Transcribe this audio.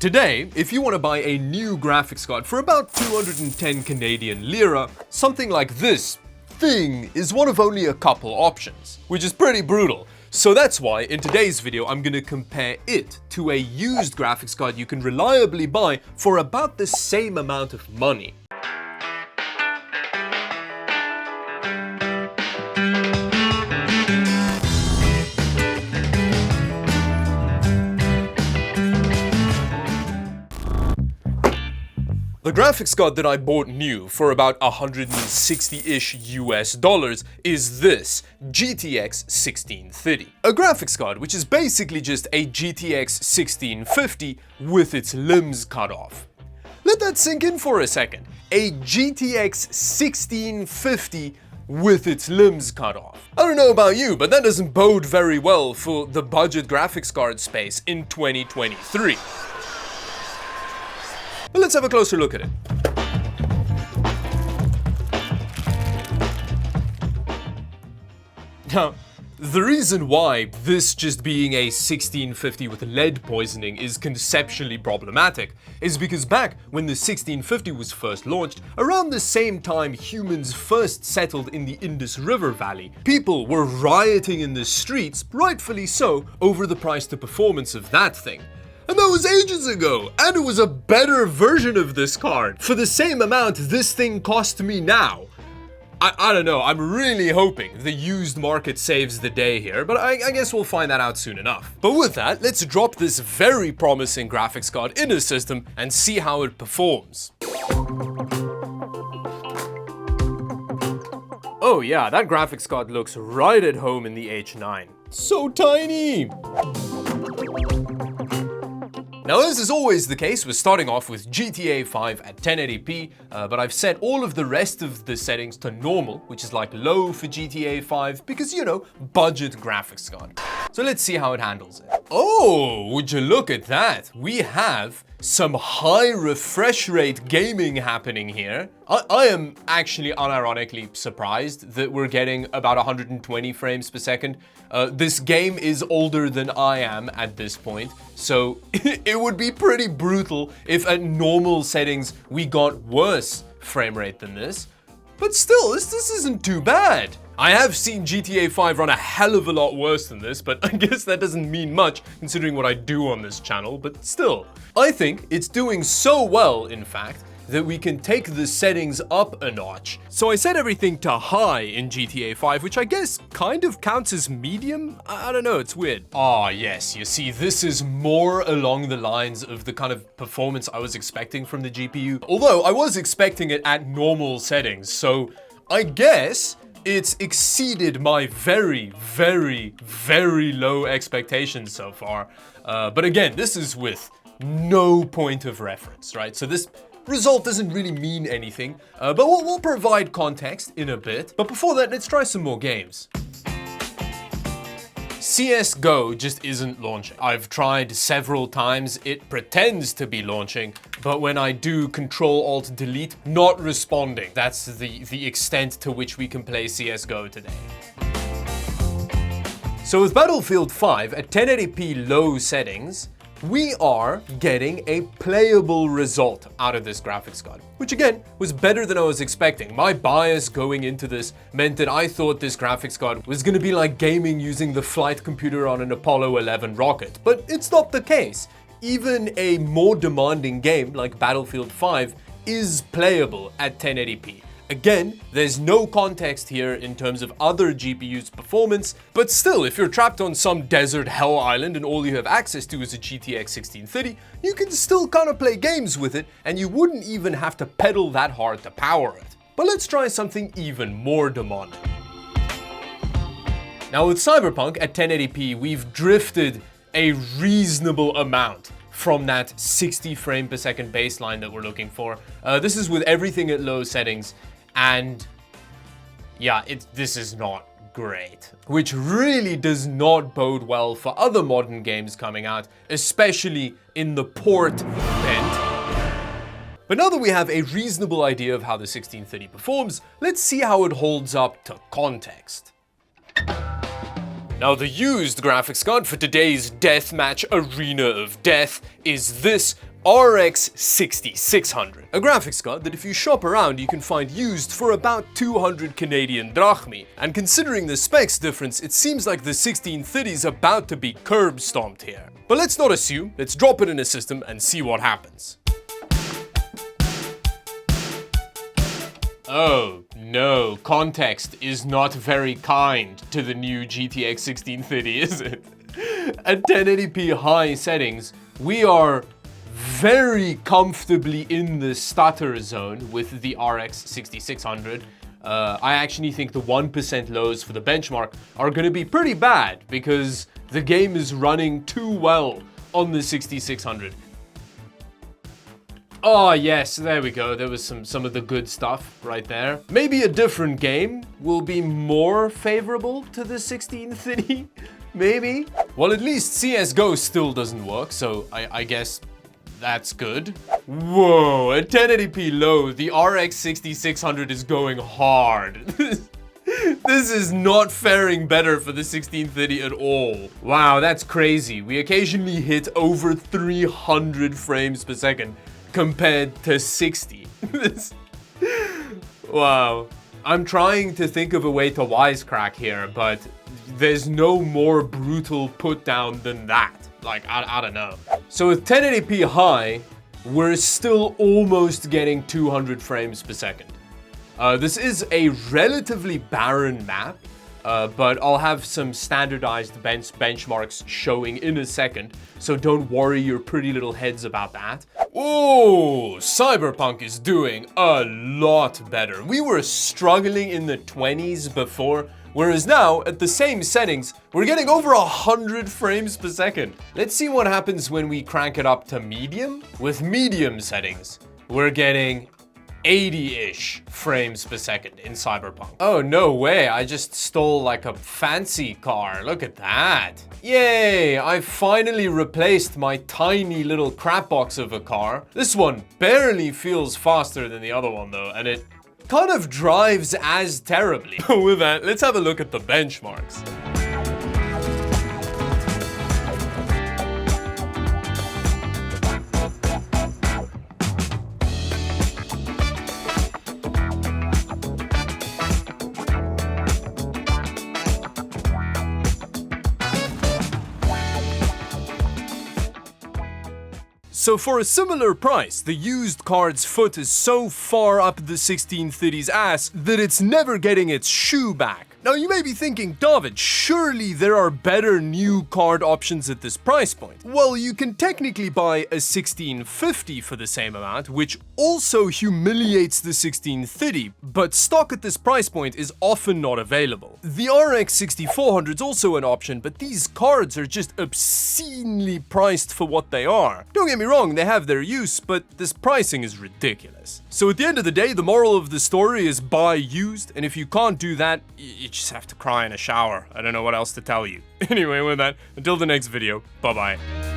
Today, if you want to buy a new graphics card for about 210 Canadian lira, something like this thing is one of only a couple options, which is pretty brutal. So that's why in today's video I'm gonna compare it to a used graphics card you can reliably buy for about the same amount of money. The graphics card that I bought new for about 160-ish US dollars is this GTX 1630. A graphics card which is basically just a GTX 1650 with its limbs cut off. Let that sink in for a second. A GTX 1650 with its limbs cut off. I don't know about you, but that doesn't bode very well for the budget graphics card space in 2023. But let's have a closer look at it. Now, the reason why this just being a 1650 with lead poisoning is conceptually problematic is because back when the 1650 was first launched, around the same time humans first settled in the Indus River Valley, people were rioting in the streets, rightfully so, over the price to performance of that thing. And that was ages ago, and it was a better version of this card. For the same amount this thing cost me now. I don't know, I'm really hoping the used market saves the day here, but I guess we'll find that out soon enough. But with that, let's drop this very promising graphics card in a system and see how it performs. Oh yeah, that graphics card looks right at home in the H9. So tiny! Now, as is always the case, we're starting off with GTA 5 at 1080p, but I've set all of the rest of the settings to normal, which is like low for GTA 5, because, you know, budget graphics card. So let's see how it handles it. Oh, would you look at that? We have some high refresh rate gaming happening here. I am actually unironically surprised that we're getting about 120 frames per second. This game is older than I am at this point, so it would be pretty brutal if at normal settings we got worse frame rate than this. But still, this isn't too bad. I have seen GTA 5 run a hell of a lot worse than this, but I guess that doesn't mean much considering what I do on this channel, but still. I think it's doing so well, in fact, that we can take the settings up a notch. So I set everything to high in GTA 5, which I guess kind of counts as medium? I don't know, it's weird. Ah, yes, you see, this is more along the lines of the kind of performance I was expecting from the GPU. Although I was expecting it at normal settings, so I guess it's exceeded my very, very, very low expectations so far. But again, this is with no point of reference, right? So this result doesn't really mean anything, but we'll provide context in a bit. But before that, let's try some more games. CSGO just isn't launching. I've tried several times, it pretends to be launching, but when I do Control-Alt-Delete, not responding. That's the extent to which we can play CSGO today. So with Battlefield 5 at 1080p low settings, we are getting a playable result out of this graphics card, which again was better than I was expecting. My bias going into this meant that I thought this graphics card was going to be like gaming using the flight computer on an Apollo 11 rocket, but it's not the case. Even a more demanding game like Battlefield 5 is playable at 1080p. Again, there's no context here in terms of other GPUs' performance, but still, if you're trapped on some desert hell island and all you have access to is a GTX 1630, you can still kind of play games with it, and you wouldn't even have to pedal that hard to power it. But let's try something even more demanding. Now with Cyberpunk at 1080p, we've drifted a reasonable amount from that 60 frame per second baseline that we're looking for. This is with everything at low settings. And yeah, this is not great, which really does not bode well for other modern games coming out, especially in the port bent. But now that we have a reasonable idea of how the 1630 performs, let's see how it holds up to context. Now the used graphics card for today's deathmatch arena of death is this RX 6600, a graphics card that if you shop around you can find used for about 200 Canadian drachmi. And considering the specs difference, it seems like the 1630 is about to be curb stomped here. But let's not assume, let's drop it in a system and see what happens. Oh no, context is not very kind to the new GTX 1630, is it? At 1080p high settings, we are very comfortably in the stutter zone with the RX 6600. I actually think the 1% lows for the benchmark are going to be pretty bad because the game is running too well on the 6600. Oh yes, there we go. There was some of the good stuff right there. Maybe a different game will be more favorable to the 1630, maybe? Well, at least CSGO still doesn't work, so I guess that's good. Whoa, at 1080p low, the RX 6600 is going hard. This is not faring better for the 1630 at all. Wow, that's crazy. We occasionally hit over 300 frames per second compared to 60. Wow. I'm trying to think of a way to wisecrack here, but there's no more brutal put down than that. Like, I don't know. So with 1080p high, we're still almost getting 200 frames per second. This is a relatively barren map, but I'll have some standardized benchmarks showing in a second, so don't worry your pretty little heads about that. Oh, Cyberpunk is doing a lot better. We were struggling in the 20s before, whereas now, at the same settings, we're getting over 100 frames per second. Let's see what happens when we crank it up to medium. With medium settings, we're getting 80-ish frames per second in Cyberpunk. Oh, no way. I just stole like a fancy car. Look at that. Yay, I finally replaced my tiny little crap box of a car. This one barely feels faster than the other one though, and it kind of drives as terribly. With that, let's have a look at the benchmarks. So for a similar price, the used card's foot is so far up the 1630's ass that it's never getting its shoe back. Now you may be thinking, Dawid, surely there are better new card options at this price point. Well, you can technically buy a 1650 for the same amount, which also humiliates the 1630, but stock at this price point is often not available. The RX 6400 is also an option, but these cards are just obscenely priced for what they are. Don't get me wrong, they have their use, but this pricing is ridiculous. So at the end of the day, the moral of the story is buy used, and if you can't do that, you just have to cry in a shower. I don't know what else to tell you. Anyway, with that, until the next video, bye-bye.